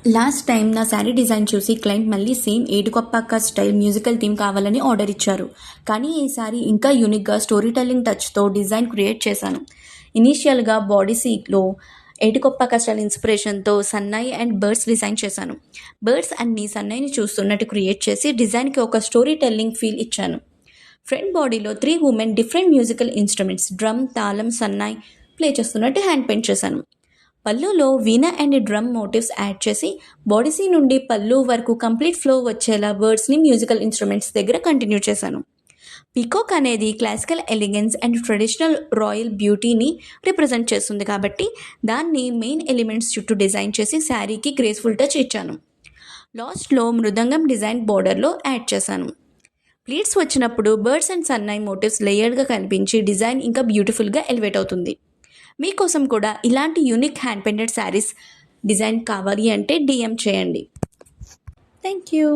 Last time నా sari design చూసి client మళ్ళీ సేమ్ ఏడుకొప్పాక స్టైల్ మ్యూజికల్ థీమ్ కావాలని ఆర్డర్ ఇచ్చారు. కానీ ఈసారి ఇంకా యూనిక్గా స్టోరీ టెల్లింగ్ టచ్తో డిజైన్ క్రియేట్ చేశాను. ఇనీషియల్గా బాడీ సీట్లో ఏడుకొప్పాక స్టైల్ ఇన్స్పిరేషన్తో సన్నాయి అండ్ బర్డ్స్ డిజైన్ చేశాను. బర్డ్స్ అన్ని సన్నాయిని చూస్తున్నట్టు క్రియేట్ చేసి డిజైన్కి ఒక స్టోరీ టెల్లింగ్ ఫీల్ ఇచ్చాను. ఫ్రంట్ బాడీలో 3 women different musical instruments drum, తాళం, సన్నాయి ప్లే చేస్తున్నట్టు హ్యాండ్ పెయింట్ చేశాను. పళ్ళులో వీణా అండ్ డ్రమ్ మోటివ్స్ యాడ్ చేసి బాడీసీ నుండి పళ్ళు వరకు కంప్లీట్ ఫ్లో వచ్చేలా వర్డ్స్ని మ్యూజికల్ ఇన్స్ట్రుమెంట్స్ దగ్గర కంటిన్యూ చేశాను. పీకాక్ అనేది classical elegance and traditional royal బ్యూటీని రిప్రజెంట్ చేస్తుంది కాబట్టి దాన్ని మెయిన్ ఎలిమెంట్స్ చుట్టూ డిజైన్ చేసి శారీకి గ్రేస్ఫుల్ టచ్ ఇచ్చాను. లాస్ట్లో మృదంగం డిజైన్ బోర్డర్లో యాడ్ చేశాను. ప్లీట్స్ వచ్చినప్పుడు బర్డ్స్ అండ్ సన్నాయి మోటివ్స్ లేయర్డ్గా కనిపించి డిజైన్ ఇంకా బ్యూటిఫుల్గా ఎలివేట్ అవుతుంది. మీకోసం కూడా ఇలాంటి unique hand painted saris design కావాలి అంటే DM చేయండి. Thank you.